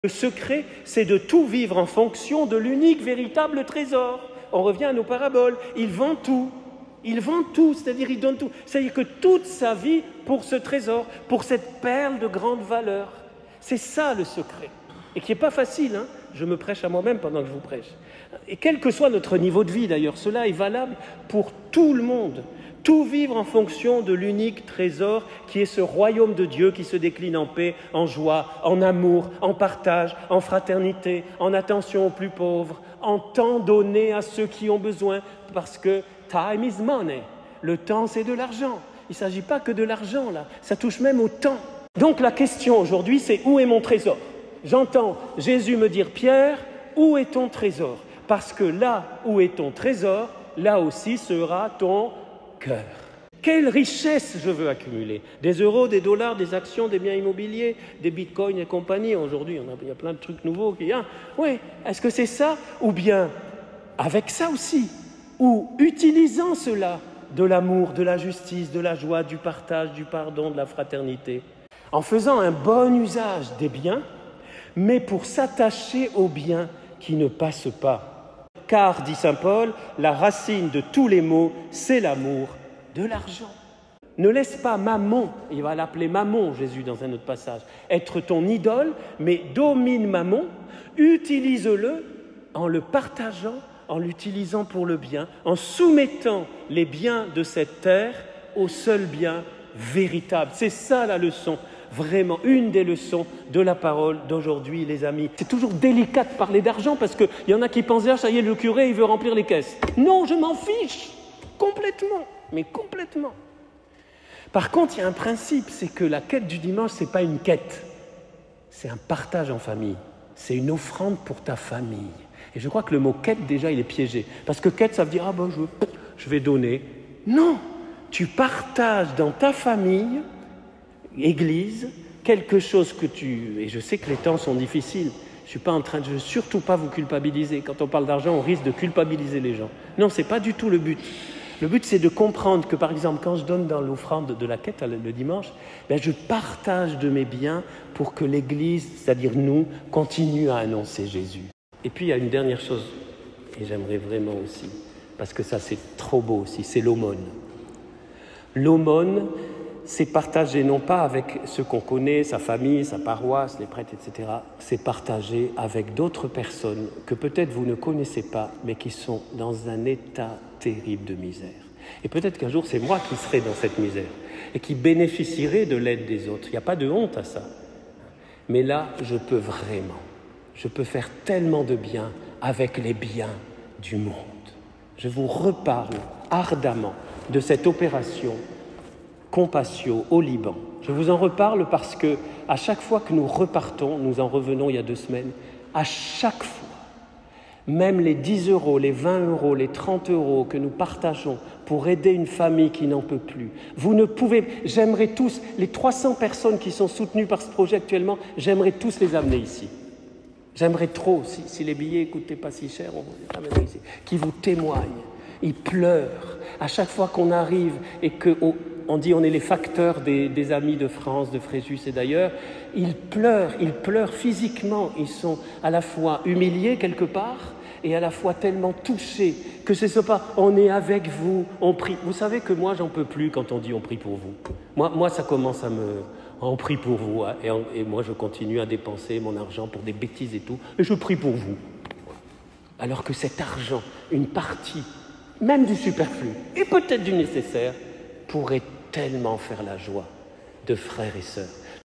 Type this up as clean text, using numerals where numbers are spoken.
Le secret, c'est de tout vivre en fonction de l'unique véritable trésor. On revient à nos paraboles. Il vend tout. Il vend tout, c'est-à-dire il donne tout. C'est-à-dire que toute sa vie pour ce trésor, pour cette perle de grande valeur. C'est ça le secret. Et qui n'est pas facile, hein. Je me prêche à moi-même pendant que je vous prêche. Et quel que soit notre niveau de vie d'ailleurs, cela est valable pour tout le monde. Tout vivre en fonction de l'unique trésor qui est ce royaume de Dieu qui se décline en paix, en joie, en amour, en partage, en fraternité, en attention aux plus pauvres, en temps donné à ceux qui ont besoin, parce que time is money. Le temps, c'est de l'argent. Il ne s'agit pas que de l'argent, là. Ça touche même au temps. Donc la question aujourd'hui, c'est où est mon trésor? J'entends Jésus me dire, Pierre, où est ton trésor? Parce que là où est ton trésor, là aussi sera ton cœur. Quelle richesse je veux accumuler? Des euros, des dollars, des actions, des biens immobiliers, des bitcoins et compagnie. Aujourd'hui, il y a plein de trucs nouveaux. Oui, est-ce que c'est ça? Ou bien avec ça aussi? Ou utilisant cela, de l'amour, de la justice, de la joie, du partage, du pardon, de la fraternité, en faisant un bon usage des biens, mais pour s'attacher aux biens qui ne passent pas. Car, dit saint Paul, la racine de tous les maux, c'est l'amour de l'argent. Ne laisse pas mammon, il va l'appeler mammon, Jésus, dans un autre passage, être ton idole, mais domine mammon, utilise-le en le partageant, en l'utilisant pour le bien, en soumettant les biens de cette terre au seul bien véritable. C'est ça la leçon. Vraiment, une des leçons de la parole d'aujourd'hui, les amis. C'est toujours délicat de parler d'argent parce qu'il y en a qui pensent, ça y est, le curé, il veut remplir les caisses. Non, je m'en fiche, complètement, mais complètement. Par contre, il y a un principe, c'est que la quête du dimanche, ce n'est pas une quête, c'est un partage en famille, c'est une offrande pour ta famille. Et je crois que le mot quête, déjà, il est piégé. Parce que quête, ça veut dire, je vais donner. Non, tu partages dans ta famille, Église, quelque chose que et je sais que les temps sont difficiles, je ne suis pas en train de, je veux surtout pas vous culpabiliser. Quand on parle d'argent, on risque de culpabiliser les gens. Non, ce n'est pas du tout le but. Le but, c'est de comprendre que, par exemple, quand je donne dans l'offrande de la quête le dimanche, je partage de mes biens pour que l'Église, c'est-à-dire nous, continue à annoncer Jésus. Et puis, il y a une dernière chose, et j'aimerais vraiment aussi, parce que ça, c'est trop beau aussi, c'est l'aumône. L'aumône, c'est partager non pas avec ceux qu'on connaît, sa famille, sa paroisse, les prêtres, etc. C'est partager avec d'autres personnes que peut-être vous ne connaissez pas, mais qui sont dans un état terrible de misère. Et peut-être qu'un jour, c'est moi qui serai dans cette misère et qui bénéficierai de l'aide des autres. Il n'y a pas de honte à ça. Mais là, je peux faire tellement de bien avec les biens du monde. Je vous reparle ardemment de cette opération Compassion au Liban. Je vous en reparle parce que à chaque fois que nous repartons, nous en revenons il y a 2 semaines, à chaque fois, même les 10 euros, les 20 euros, les 30 euros que nous partageons pour aider une famille qui n'en peut plus, j'aimerais tous, les 300 personnes qui sont soutenues par ce projet actuellement, j'aimerais tous les amener ici. J'aimerais trop, si les billets ne coûtaient pas si cher, on les amènerait ici, qui vous témoignent. Ils pleurent à chaque fois qu'on arrive et qu'on dit on est les facteurs des amis de France, de Fréjus et d'ailleurs. Ils pleurent physiquement. Ils sont à la fois humiliés quelque part et à la fois tellement touchés que ce n'est pas on est avec vous, on prie. Vous savez que moi, j'en peux plus quand on dit on prie pour vous. Moi ça commence à me... On prie pour vous hein, et moi, je continue à dépenser mon argent pour des bêtises et tout et je prie pour vous. Alors que cet argent, une partie, même du superflu et peut-être du nécessaire, pourrait tellement faire la joie de frères et sœurs